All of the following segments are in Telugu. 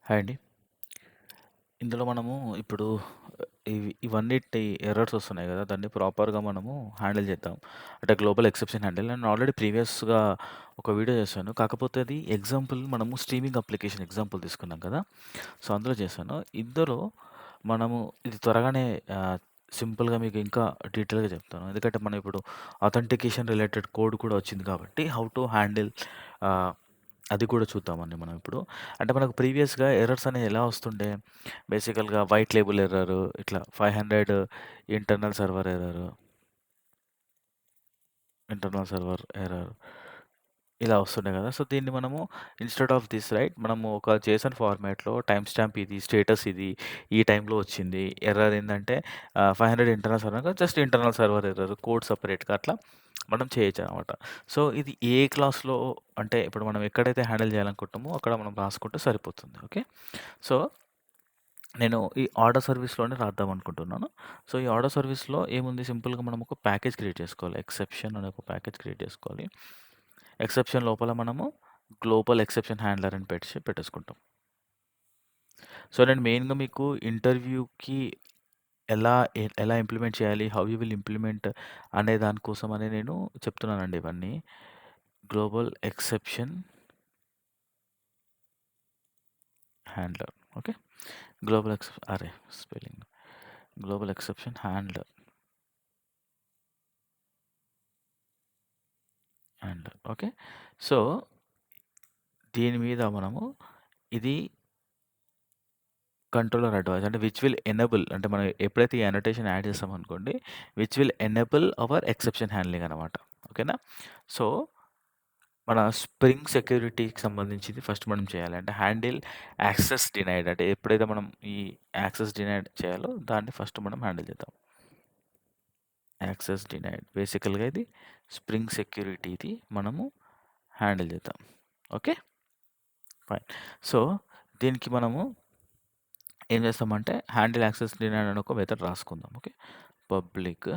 హాయ్ అండి. ఇందులో మనము ఇప్పుడు ఇవన్నిటి ఎర్రర్స్ వస్తున్నాయి గదా! దాన్ని ప్రాపర్‌గా మనము హ్యాండిల్ చేద్దాం. అంటే గ్లోబల్ ఎక్సెప్షన్ హ్యాండిల్ నేను ఆల్రెడీ ప్రీవియస్‌గా ఒక వీడియో చేశాను. కాకపోతే అది ఎగ్జాంపుల్ మనము స్ట్రీమింగ్ అప్లికేషన్ ఎగ్జాంపుల్ తీసుకున్నాం కదా! సో, అందులో చేశాను. ఇందులో మనము ఇది త్వరగానే సింపుల్‌గా మీకు ఇంకా డీటెయిల్‌గా చెప్తాను. ఎందుకంటే మనం ఇప్పుడు అథెంటికేషన్ రిలేటెడ్ కోడ్ కూడా వచ్చింది కాబట్టి హౌ టు హ్యాండిల్ ఆహ్, అది కూడా చూద్దామండి మనం ఇప్పుడు. అంటే మనకు ప్రీవియస్‌గా ఎర్రర్స్ అనేవి ఎలా వస్తుండే బేసికల్‌గా వైట్ లేబుల్ ఎర్రర్, ఇట్లా 500 internal server error, internal server error ఇలా వస్తుండే కదా! సో, దీన్ని మనము ఇన్‌స్టెడ్ ఆఫ్ దిస్ రైట్ మనము ఒక జేసన్ ఫార్మాట్‌లో టైమ్ స్టాంప్ ఇది, స్టేటస్ ఇది, ఈ టైంలో వచ్చింది. ఎర్రర్ ఏందంటే 500 internal server just internal server error code సెపరేట్‌గా అట్లా మనం చేయొచ్చనమాట. సో, ఇది ఏ క్లాస్‌లో అంటే ఇప్పుడు మనం ఎక్కడైతే హ్యాండిల్ చేయాలనుకుంటున్నామో అక్కడ మనం రాసుకుంటే సరిపోతుంది. ఓకే. సో నేను ఈ ఆర్డర్ సర్వీస్‌లోనే రాద్దాం అనుకుంటున్నాను. సో, ఈ ఆర్డర్ సర్వీస్‌లో ఏముంది సింపుల్‌గా మనం ఒక ప్యాకేజ్ క్రియేట్ చేసుకోవాలి. ఎక్సెప్షన్ అనే ఒక ప్యాకేజ్ క్రియేట్ చేసుకోవాలి. ఎక్సెప్షన్ లోపల మనము గ్లోబల్ ఎక్సెప్షన్ హ్యాండ్లర్ అని పెట్టేసుకుంటాం. సో, నేను మెయిన్‌గా మీకు ఇంటర్వ్యూకి ఎలా ఇంప్లిమెంట్ చేయాలి? హౌ యూ విల్ ఇంప్లిమెంట్ అనే దాని కోసమని నేను చెప్తున్నానండి ఇవన్నీ. Global exception handler. ఓకే. అరే! Spelling. Global exception handler. Okay. So, దీని మీద మనము ఇది కంట్రోలర్ అడ్వైస్ అంటే విచ్ విల్ ఎనేబుల్ అంటే మనం ఎప్పుడైతే ఈ అనోటేషన్ యాడ్ చేస్తామనుకోండి, which will enable our exception handling అనమాట. ఓకేనా? సో, మన స్ప్రింగ్ సెక్యూరిటీకి సంబంధించింది ఫస్ట్ మనం చేయాలి. అంటే హ్యాండిల్ యాక్సెస్ డినైడ్ అంటే ఎప్పుడైతే మనం ఈ యాక్సెస్ డినైడ్ చేయాలో దాన్ని ఫస్ట్ మనం హ్యాండిల్ చేద్దాం. యాక్సెస్ డినైడ్ బేసికల్‌గా ఇది స్ప్రింగ్ సెక్యూరిటీది మనము హ్యాండిల్ చేద్దాం. ఓకే. ఫైన్. సో, దీనికి మనము ఏం చేస్తామంటే హ్యాండిల్ యాక్సెస్ డినైడ్ అని ఒక మెథడ్ రాసుకుందాం. ఓకే. పబ్లిక్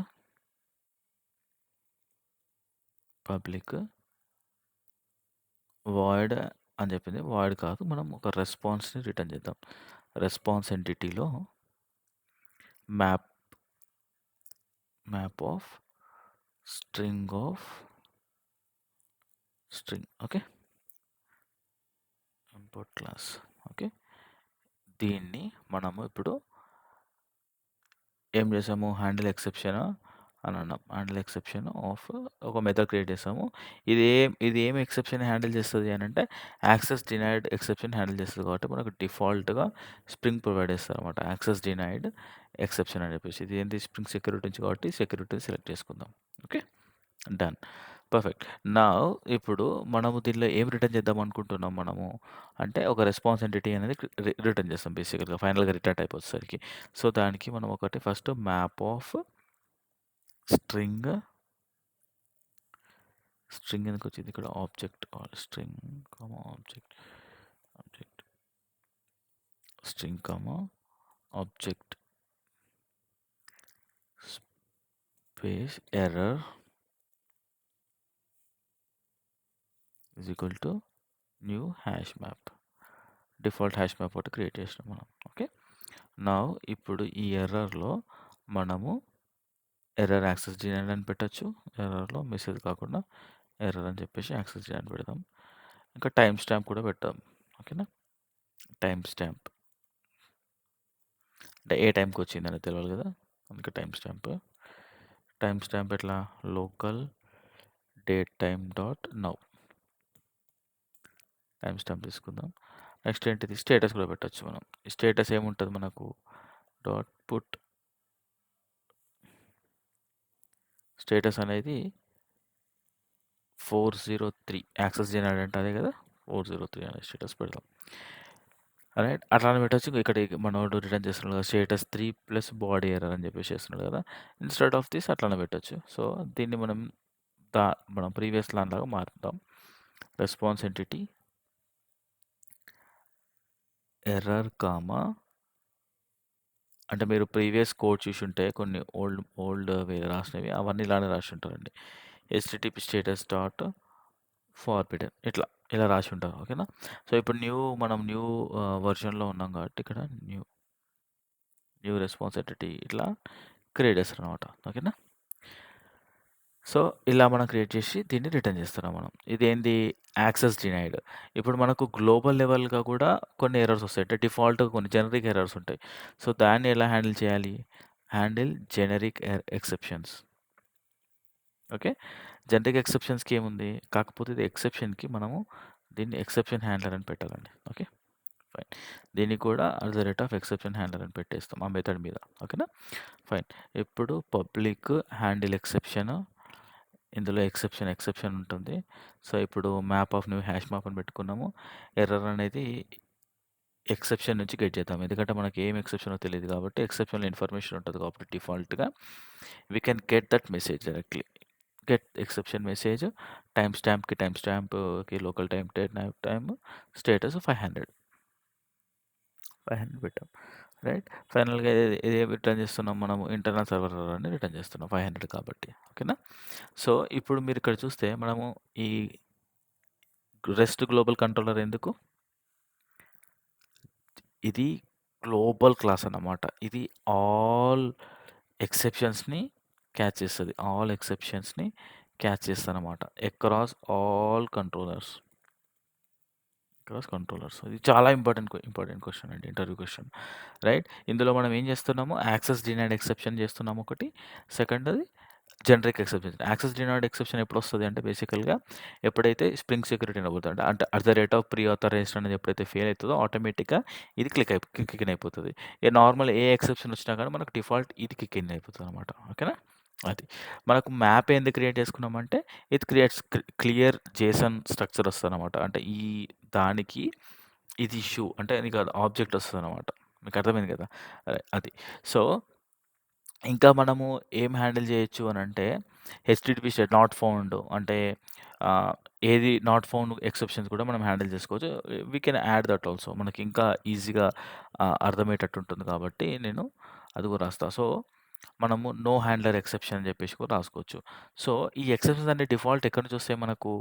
పబ్లిక్ వాయిడ్ అని చెప్పింది. వాయిడ్ కాదు. మనం ఒక రెస్పాన్స్‌ని రిటర్న్ చేద్దాం. రెస్పాన్స్ ఎంటిటీలో map map of string of string. Okay. Import class. Okay. దీన్ని మనము ఇప్పుడు ఏం చేసాము హ్యాండిల్ ఎక్సెప్షన్ అని అన్నాం. హ్యాండిల్ ఎక్సెప్షన్ ఆఫ్ ఒక మెథడ్ క్రియేట్ చేసాము. ఇది ఏం ఎక్సెప్షన్ హ్యాండిల్ చేస్తది అనంటే యాక్సెస్ డినైడ్ ఎక్సెప్షన్ హ్యాండిల్ చేస్తది కాబట్టి మనకు డిఫాల్ట్‌గా స్ప్రింగ్ ప్రొవైడ్ చేస్తదనమాట. యాక్సెస్ డినైడ్ ఎక్సెప్షన్ అని చెప్పేసి. ఇది ఏంది స్ప్రింగ్ సెక్యూరిటీ నుంచి కాబట్టి సెక్యూరిటీని సెలెక్ట్ చేసుకుందాం. ఓకే. డన్. పర్ఫెక్ట్. నౌ ఇప్పుడు మనము దీనిలో ఏం రిటర్న్ చేద్దాం అనుకుంటున్నాం మనము అంటే ఒక రెస్పాన్స్ ఎంటిటీ అనేది రిటర్న్ చేస్తాం బేసికల్‌గా ఫైనల్‌గా రిటర్న్ టైప్ వచ్చేసరికి. సో, దానికి మనం ఒకటి first map of string string ఎందుకొచ్చింది ఇక్కడ object string comma object string comma object space error is equal to new hash map. Default hash map ఒకటి క్రియేట్ చేసినాం మనం. ఓకే. నౌ ఇప్పుడు ఈ ఎర్రర్‌లో మనము ఎర్రర్ యాక్సెస్ డినైడ్ అని పెట్టొచ్చు. ఎర్రర్‌లో మెసేజ్ కాకుండా ఎర్రర్ అని చెప్పేసి యాక్సెస్ డినైడ్ పెడదాం. ఇంకా టైమ్ స్టాంప్ కూడా పెట్టాం. ఓకేనా? Time stamp. అంటే ఏ టైంకి వచ్చిందని తెలవాలి కదా! అందుకే టైమ్ స్టాంప్. టైమ్ స్టాంప్ ఎట్లా local date time dot now time stamp తీసుకుందాం. నెక్స్ట్ ఏంటిది స్టేటస్ కూడా పెట్టొచ్చు మనం. ఈ స్టేటస్ ఏముంటది మనకు డాట్ పుట్ స్టేటస్ అనేది 403 యాక్సెస్ డినైడ్ అంటే అదే కదా! 403 అనే స్టేటస్ పెడదాం. రైట్. అట్లానే పెట్టొచ్చు. ఇక్కడ మనోడు రిటర్న్ చేస్తున్నాడు కదా! స్టేటస్ 3 ప్లస్ బాడీ ఎర్రర్ అని చెప్పేసి చేస్తున్నాడు కదా! ఇన్‌స్టెడ్ ఆఫ్ దిస్ అట్లానే పెట్టొచ్చు. సో, దీన్ని మనం దా మనం ప్రీవియస్ లాగా మారుద్దాం. రెస్పాన్స్ ఎంటిటీ ఎర్రర్ కామా అంటే మీరు ప్రీవియస్ కోడ్ చూసుంటే కొన్ని ఓల్డ్‌వి రాసినవి అవన్నీ ఇలానే రాసుంటారండి. హెచ్‌టిటిపి స్టేటస్ డాట్ ఫార్బిడెన్ ఇట్లా. ఇలా రాసి ఉంటారు. ఓకేనా? సో, ఇప్పుడు మనం వెర్షన్‌లో ఉన్నాం కాబట్టి ఇక్కడ న్యూ న్యూ రెస్పాన్స్ ఎంటిటీ ఇట్లా క్రియేట్ చేస్తారనమాట. ఓకేనా? సో, ఇలా మనం క్రియేట్ చేసి దీన్ని రిటర్న్ చేస్తున్నాం మనం. ఇదేంది యాక్సెస్ డినైడ్. ఇప్పుడు మనకు గ్లోబల్ లెవెల్‌గా కూడా కొన్ని ఎర్రర్స్ వస్తాయి. అంటే డిఫాల్ట్‌గా కొన్ని జనరిక్ ఎర్రర్స్ ఉంటాయి. సో, దాన్ని ఎలా హ్యాండిల్ చేయాలి? Handle generic exceptions. Okay. Generic ఎక్సెప్షన్స్‌కి ఏముంది? కాకపోతే ఇది ఎక్సెప్షన్‌కి మనము దీన్ని ఎక్సెప్షన్ హ్యాండ్లర్ అని పెట్టాలండి. ఓకే. ఫైన్. దీన్ని కూడా at the rate of exception handler అని పెట్టేస్తాం ఆ మెథడ్ మీద. ఓకేనా? ఫైన్. ఇప్పుడు పబ్లిక్ హ్యాండిల్ ఎక్సెప్షన్ ఇందులో ఎక్సెప్షన్ ఉంటుంది. సో, ఇప్పుడు map of new hash map అని పెట్టుకున్నాము. ఎర్రర్ అనేది ఎక్సెప్షన్ నుంచి గెట్ చేద్దాం. ఎందుకంటే మనకి ఏం ఎక్సెప్షనో తెలీదు కాబట్టి ఎక్సెప్షన్‌లో ఇన్ఫర్మేషన్ ఉంటది కాబట్టి డిఫాల్ట్‌గా we can get that message directly. Get exception message time స్టాంప్‌కి local time night time status 500 పెట్టాం. రైట్. ఫైనల్‌గా ఇది రిటర్న్ చేస్తున్నాం మనము ఇంటర్నల్ సర్వర్ ఎర్రర్ అని రిటర్న్ చేస్తున్నాం 500 కాబట్టి. ఓకేనా? సో, ఇప్పుడు మీరు ఇక్కడ చూస్తే మనము ఈ రెస్ట్ గ్లోబల్ కంట్రోలర్ ఎందుకు? ఇది గ్లోబల్ క్లాస్ అన్నమాట. ఇది ఆల్ ఎక్సెప్షన్స్‌ని క్యాచ్ చేస్తది. ఆల్ ఎక్సెప్షన్స్‌ని క్యాచ్ చేస్తదనమాట. Across all controllers. ఇది చాలా ఇంపార్టెంట్ క్వెషన్ అండి. Interview question. రైట్. ఇందులో మనం ఏం చేస్తున్నాము? యాక్సెస్ డినైడ్ ఎక్సెప్షన్ చేస్తున్నాము ఒకటి. సెకండది generic exception. Access denied exception ఎప్పుడొస్తది అంటే బేసికల్‌గా ఎప్పుడైతే స్ప్రింగ్ సెక్యూరిటీ ఎనబుల్ అంటే at the rate of pre authorized అనేది ఎప్పుడైతే ఫెయిల్ అయితదో ఆటోమేటిక్‌గా ఇది కిక్ ఇన్ అయిపోతది. నార్మల్ ఏ ఎక్సెప్షన్ వచ్చినా కానీ మనకు డిఫాల్ట్ ఇది కిక్ ఇన్ అయిపోతదనమాట. ఓకేనా? అది. మనకు మ్యాప్ ఎందుకు క్రియేట్ చేసుకున్నామంటే it creates clear JSON structure వస్తదనమాట. అంటే ఈ దానికి ఇది ఇష్యూ అంటే నీకు అది ఆబ్జెక్ట్ వస్తదనమాట. మీకు అర్థమైంది కదా! అది. సో, ఇంకా మనము ఏం హ్యాండిల్ చేయొచ్చు అనంటే హెచ్‌టిటిపి స్టేట్ నాట్ ఫౌండ్ అంటే ఆహ్, ఏది నాట్ ఫౌండ్ ఎక్సెప్షన్స్ కూడా మనం హ్యాండిల్ చేసుకోవచ్చు. We can add that also. మనకి ఇంకా ఈజీగా అర్థమయ్యేటట్టు ఉంటుంది కాబట్టి నేను అది కూడా రాస్తా. సో, మనము నో హ్యాండ్లర్ ఎక్సెప్షన్ అని చెప్పేసి కూడా రాసుకోవచ్చు. సో, ఈ ఎక్సెప్షన్స్ అన్ని డిఫాల్ట్ ఎక్కడి నుంచి వస్తాయి మనకు?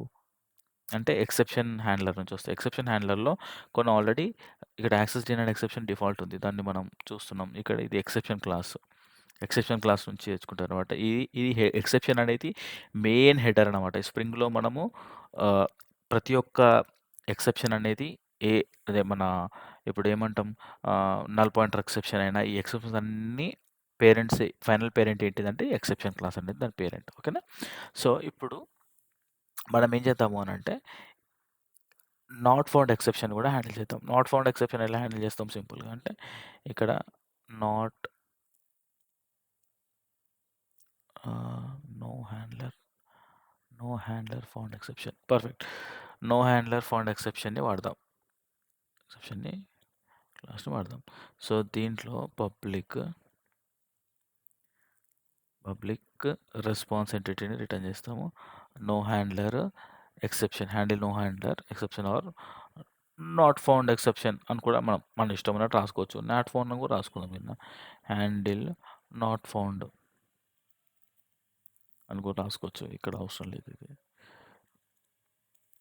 అంటే ఎక్సెప్షన్ హ్యాండ్లర్ నుంచి వస్తాయి. ఎక్సెప్షన్ హ్యాండ్లర్‌లో కొన్ని ఆల్రెడీ ఇక్కడ యాక్సెస్ డినైడ్ ఎక్సెప్షన్ డిఫాల్ట్ ఉంది. దాన్ని మనం చూస్తున్నాం. ఇక్కడ ఇది ఎక్సెప్షన్ క్లాస్. ఎక్సెప్షన్ క్లాస్ నుంచి తెచ్చుకుంటారనమాట. ఇది ఎక్సెప్షన్ అనేది మెయిన్ హెడర్ అనమాట. స్ప్రింగ్‌లో మనము ఆహ్, ప్రతి ఒక్క ఎక్సెప్షన్ అనేది ఏ అదే మన ఇప్పుడేమంటాం నల్ పాయింటర్ ఎక్సెప్షన్ అయినా ఈ ఎక్సెప్షన్స్ అన్నీ ఫైనల్ పేరెంట్ ఏంటిదంటే ఎక్సెప్షన్ క్లాస్ అనేది దాని పేరెంట్. ఓకేనా? సో, ఇప్పుడు మనం ఏం చేద్దాము అనంటే నాట్ ఫౌండ్ ఎక్సెప్షన్ కూడా హ్యాండిల్ చేద్దాం. నాట్ ఫౌండ్ ఎక్సెప్షన్ ఎలా హ్యాండిల్ చేస్తాం సింపుల్‌గా అంటే ఇక్కడ not no handler found exception. Perfect. No handler found ఎక్సెప్షన్‌ని వాడదాం. ఎక్సెప్షన్‌ని క్లాస్‌ని వాడదాం. సో, దీంట్లో పబ్లిక్ రెస్పాన్స్ ఎంటిటీని రిటర్న్ చేస్తాము. No handler handle no handler exception or not found exception అని కూడా మన ఇష్టం ఉన్నట్టు రాసుకోవచ్చు. నాట్ ఫౌండ్ అని కూడా రాసుకుందాం కింద. హ్యాండిల్ నాట్ ఫౌండ్ అని కూడా రాసుకోవచ్చు. ఇక్కడ అవసరం లేదు ఇది.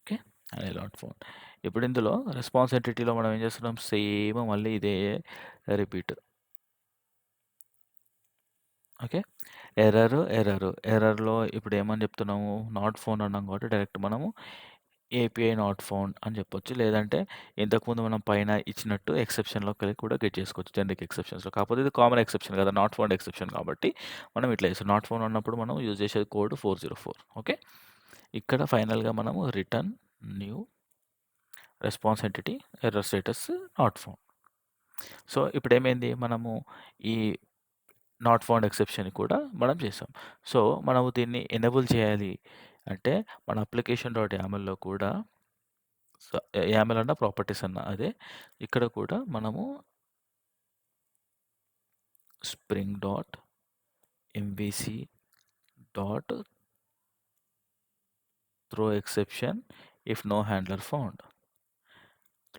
ఓకే. Handle not found. ఇప్పుడు ఇందులో రెస్పాన్స్ ఎంటిటీలో మనం ఏం చేస్తున్నాం? సేమ్ మళ్ళీ ఇదే రిపీట్. ఓకే. ఎర్రర్‌లో ఇప్పుడు ఏమని చెప్తున్నాము? నాట్ ఫౌండ్ అన్నాం కాబట్టి డైరెక్ట్ మనము ఏపీఐ నాట్ ఫౌండ్ అని చెప్పొచ్చు. లేదంటే ఇంతకుముందు మనం పైన ఇచ్చినట్టు ఎక్సెప్షన్‌లోకెళ్ళి కూడా గెట్ చేసుకోవచ్చు. జనరిక్ ఎక్సెప్షన్స్‌లో. కాకపోతే ఇది కామన్ ఎక్సెప్షన్ కదా! నాట్ ఫౌండ్ ఎక్సెప్షన్ కాబట్టి మనం ఇట్లా చేస్తాం. నాట్ ఫౌండ్ అన్నప్పుడు మనం యూజ్ చేసేది కోడ్ 404. ఓకే. ఇక్కడ ఫైనల్‌గా మనము return new response entity error status not found. So, ఇప్పుడేమైంది? మనము ఈ నాట్ ఫౌండ్ ఎక్సెప్షన్ కూడా మనం చేసాం. సో, మనము దీన్ని ఎనేబుల్ చేయాలి అంటే మన అప్లికేషన్ డాట్ యామెల్‌లో కూడా యామెల్ అన్న ప్రాపర్టీస్ అన్న అదే. ఇక్కడ కూడా మనము spring dot MVC dot throw exception if no handler found.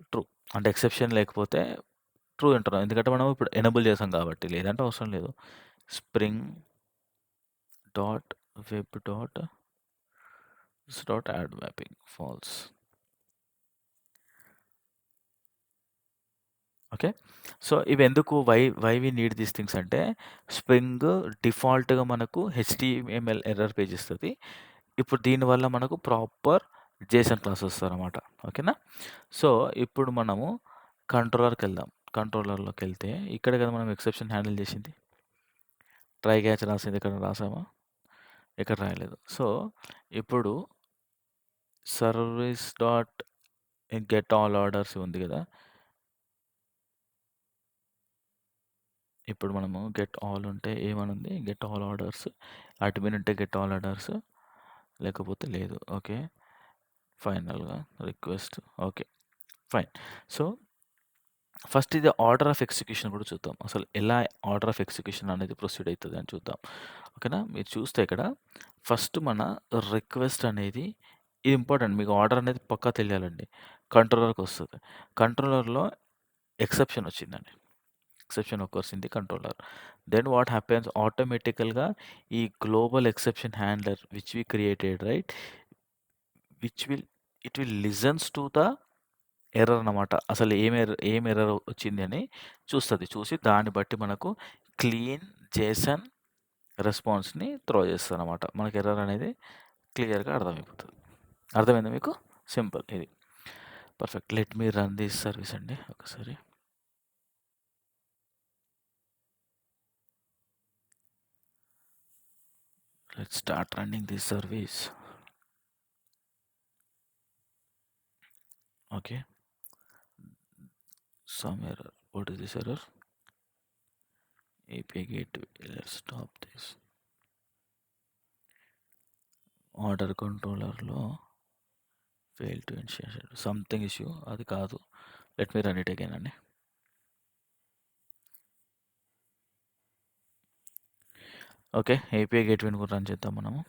True. అంటే ఎక్సెప్షన్ లేకపోతే ట్రూ అంటున్నాం. ఎందుకంటే మనం ఇప్పుడు ఎనేబుల్ చేసాం కాబట్టి. లేదంటే అవసరం లేదు. Spring dot web dot add mapping false. Okay. So, ఇవెందుకు why we need these things అంటే, స్ప్రింగ్ డిఫాల్ట్‌గా మనకు హెచ్‌టీఎంఎల్ ఎర్రర్ పేజ్ ఇస్తది. ఇప్పుడు దీనివల్ల మనకు ప్రాపర్ జేసన్ క్లాస్ వస్తదనమాట. ఓకేనా? సో, ఇప్పుడు మనము కంట్రోలర్‌కెళ్దాం. కంట్రోలర్‌లోకెళ్తే ఇక్కడ కదా మనం ఎక్సెప్షన్ హ్యాండిల్ చేసింది. ట్రై క్యాచ్ రాసింది ఎక్కడైనా రాసామా? ఎక్కడ రాయలేదు. సో, ఇప్పుడు service dot get all orders ఉంది గదా! ఇప్పుడు మనము గెట్ ఆల్ ఉంటే ఏమనుంది? Get all orders. అడ్మిన్ ఉంటే గెట్ ఆల్ ఆర్డర్స్. లేకపోతే లేదు. ఓకే. ఫైనల్‌గా request. Okay. Fine. So, first ఇది ఆర్డర్ ఆఫ్ ఎగ్జిక్యూషన్ కూడా చూద్దాం. అసలు ఎలా ఆర్డర్ ఆఫ్ ఎగ్జిక్యూషన్ అనేది ప్రొసీడ్ అయితది అని చూద్దాం. ఓకేనా? మీరు చూస్తే ఇక్కడ ఫస్ట్ మన రిక్వెస్ట్ అనేది ఇది ఇంపార్టెంట్. మీకు ఆర్డర్ అనేది పక్కా తెలియాలండి. కంట్రోలర్‌కొస్తది. కంట్రోలర్‌లో ఎక్సెప్షన్ వచ్చిందండి. Exception occurs in the controller. Then what happens automaticalగా ఈ global exception handler which we created right which will it will listens to the error అన్నమాట. అసలు ఏం ఎర్రర్ వచ్చింది అని చూస్తది. చూసి దాన్ని బట్టి మనకు క్లీన్ జేసన్ రెస్పాన్స్‌ని త్రో చేస్తదనమాట. మనకి ఎర్రర్ అనేది క్లియర్‌గా అర్థమైపోతది. అర్థమైందా మీకు? సింపుల్ ఇది. Perfect. Let me run this service అండి ఒకసారి. Let's start running this service. Okay. Some error. What is this error? API gateway. Let's stop this. Order కంట్రోలర్లో fail to initiate something issue అది కాదు. Let me run it again అండి. ఓకే. ఏపీఐ గేట్వేని కూడా రన్ చేద్దాం మనము.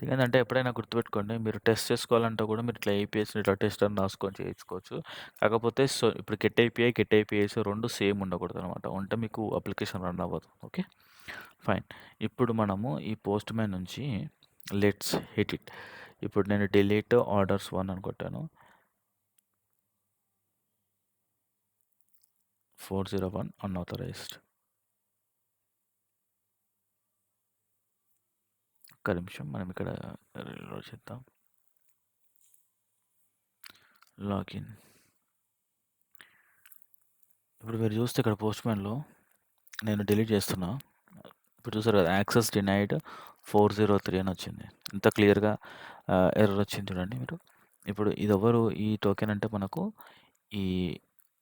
ఏంటంటే ఎప్పుడైనా గుర్తుపెట్టుకోండి, మీరు టెస్ట్ చేసుకోవాలంటే కూడా మీరు ఇట్లా ఏపీఎస్ ఇట్లా టెస్ట్ అని రాసుకొని చేయించుకోవచ్చు. కాకపోతే సో ఇప్పుడు గెట్ ఏపీఐస్ 2 సేమ్ ఉండకూడదు అనమాట. ఉంటే మీకు అప్లికేషన్ రన్ అవ్వదు. ఓకే. ఫైన్. ఇప్పుడు మనము ఈ పోస్ట్ మ్యాన్ నుంచి లెట్స్ హిట్ ఇట్. ఇప్పుడు నేను డిలీట్ ఆర్డర్స్ 1 అని కొట్టాను. 401 అన్ఆథరైజ్డ్. ఒక్క నిమిషం మనం ఇక్కడ రీలోడ్ చేద్దాం. లాగిన్. ఇప్పుడు మీరు చూస్తే ఇక్కడ పోస్ట్ మ్యాన్లో నేను డిలీట్ చేస్తున్నా. ఇప్పుడు చూసారు కదా, యాక్సెస్ డినైడ్ 403 అని వచ్చింది. ఇంత క్లియర్గా ఎర్రర్ వచ్చింది చూడండి మీరు. ఇప్పుడు ఇది ఎవరు ఈ టోకెన్ అంటే మనకు ఈ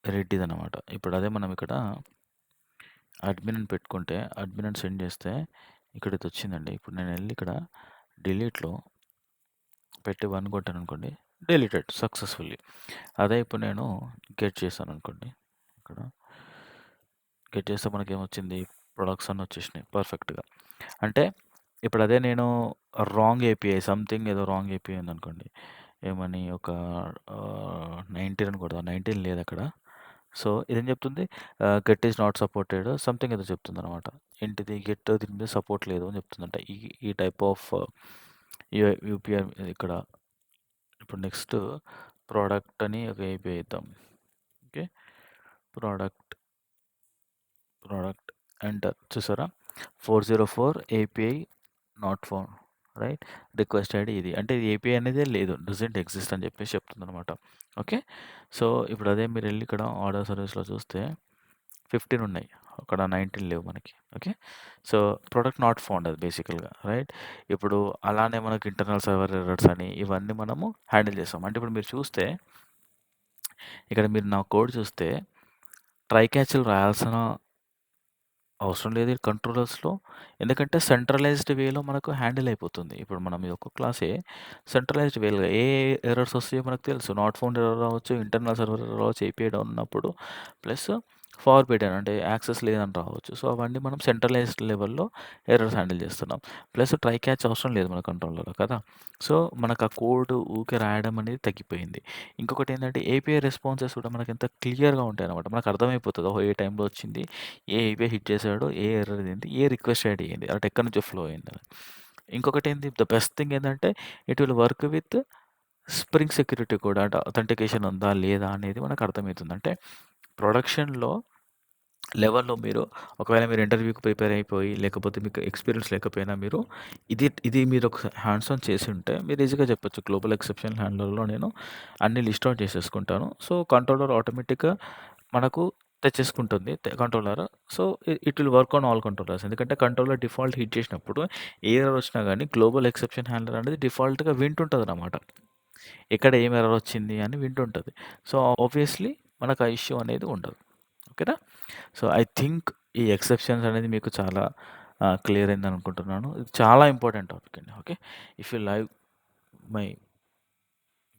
రెడ్డిది అనమాట. ఇప్పుడు అదే మనం ఇక్కడ అడ్మిన్ అని పెట్టుకుంటే అడ్మిన్ అని సెండ్ చేస్తే ఇక్కడ ఇది వచ్చిందండి. ఇప్పుడు నేను వెళ్ళి ఇక్కడ డిలీట్లో పెట్టి 1 కొట్టాను అనుకోండి, డిలీటెడ్ సక్సెస్ఫుల్లీ. అదే ఇప్పుడు నేను గెట్ చేశాను అనుకోండి, ఇక్కడ గెట్ చేస్తే మనకేమొచ్చింది, ప్రొడక్ట్స్ అన్నీ వచ్చేసినాయి పర్ఫెక్ట్‌గా. అంటే ఇప్పుడు అదే నేను రాంగ్ ఏపీఐ సంథింగ్ ఏదో రాంగ్ ఏపీఐ ఉందనుకోండి, ఏమని ఒక 19 అని కొడదాం. 19 లేదక్కడ. సో, ఇదేం చెప్తుంది, get is not supported something ఏదో చెప్తుందనమాట. ఏంటిది గెట్ దీని మీద సపోర్ట్ లేదు అని చెప్తుందంట. ఈ ఈ టైప్ ఆఫ్ యూపీఐ ఇక్కడ. ఇప్పుడు నెక్స్ట్ ప్రోడక్ట్ అని ఒక ఏపీఐ ఇద్దాం. ఓకే. Product enter. చూసారా, 404 API not found right. Request ID ఇది. అంటే ఇది ఏపీఐ అనేదే లేదు, డజంట్ ఎగ్జిస్ట్ అని చెప్పేసి చెప్తుందనమాట. ఓకే. సో, ఇప్పుడు అదే మీరు వెళ్ళి ఇక్కడ ఆర్డర్ సర్వీస్‌లో చూస్తే 15 ఉన్నాయి. అక్కడ 19 లేవు మనకి. Okay. So, product not found అది బేసికల్‌గా రైట్. ఇప్పుడు అలానే మనకి ఇంటర్నల్ సర్వర్ ఎర్రర్స్ అని ఇవన్నీ మనము హ్యాండిల్ చేస్తాం. అంటే ఇప్పుడు మీరు చూస్తే ఇక్కడ మీరు నా కోడ్ చూస్తే ట్రై క్యాచ్‌లు రాయాల్సిన అవసరం లేదు ఈ కంట్రోలర్స్‌లో. ఎందుకంటే సెంట్రలైజ్డ్ వేలో మనకు హ్యాండిల్ అయిపోతుంది. ఇప్పుడు మనం ఈ ఒక్క క్లాసే సెంట్రలైజ్డ్ వేలో ఏ ఎర్రర్స్ వస్తాయో మనకు తెలుసు. నాట్ ఫౌండ్ ఎర్రర్ రావచ్చు, ఇంటర్నల్ సర్వర్ ఎర్రర్ రావచ్చు, ఏపీఐ డౌన్ ఉన్నప్పుడు. ప్లస్ ఫార్బిడెన్ అంటే యాక్సెస్ లేదని రావచ్చు. సో, అవన్నీ మనం సెంట్రలైజ్డ్ లెవెల్‌లో ఎర్రర్స్ హ్యాండిల్ చేస్తున్నాం. ప్లస్ ట్రై క్యాచ్ అవసరం లేదు మన కంట్రోలర్‌లో కదా! సో, మనకు ఆ కోడ్ ఊకే రాయడం అనేది తగ్గిపోయింది. ఇంకొకటేంటంటే ఏపీఐ రెస్పాన్సెస్ కూడా మనకెంత క్లియర్‌గా ఉంటాయన్నమాట. మనకు అర్థమైపోతది. ఓహో! ఏ టైంలో వచ్చింది, ఏ ఏపీఐ హిట్ చేసాడు, ఏ ఎర్రర్ ఏంది, ఏ రిక్వెస్ట్ ఐడీ ఏంది, అంటే ఎక్కడి నుంచో ఫ్లో అయిందని. ఇంకొకటేంది, ద బెస్ట్ థింగ్ ఏందంటే it will work with spring security కూడా అంటే అథెంటికేషన్ ఉందా? లేదా? అనేది మనకు అర్థమైతుంది. అంటే ప్రొడక్షన్‌లో లెవెల్‌లో మీరు ఒకవేళ మీరు ఇంటర్వ్యూకి ప్రిపేర్ అయిపోయి, లేకపోతే మీకు ఎక్స్‌పీరియన్స్ లేకపోయినా మీరు ఇది మీరు ఒక హ్యాండ్స్ ఆన్ చేసుంటే మీరు ఈజీగా చెప్పొచ్చు. గ్లోబల్ ఎక్సెప్షన్ హ్యాండ్లర్‌లో నేను అన్ని లిస్ట్ ఔట్ చేసేసుకుంటాను. సో, కంట్రోలర్ ఆటోమేటిక్‌గా మనకు తెచ్చేసుకుంటుంది controller. So, it will work on all controllers. ఎందుకంటే కంట్రోలర్ డిఫాల్ట్ హిట్ చేసినప్పుడు ఏ ఎర్రర్ వచ్చినా గానీ గ్లోబల్ ఎక్సెప్షన్ హ్యాండ్లర్ అనేది డిఫాల్ట్‌గా వింటుంటదనమాట. ఎక్కడ ఏం ఎర్రర్ వచ్చింది అని వింటుంటది. సో, ఆబ్వియస్‌లీ మనకు ఆ ఇష్యూ అనేది ఉండదు. ఓకేనా? సో, ఐ థింక్ ఈ ఎక్సెప్షన్స్ అనేది మీకు చాలా క్లియర్ అయిందనుకుంటున్నాను. ఇది చాలా ఇంపార్టెంట్ టాపిక్ అండి. Okay. If you like my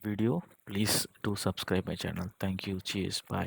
video, please do subscribe my channel. Thank you. Cheers. By.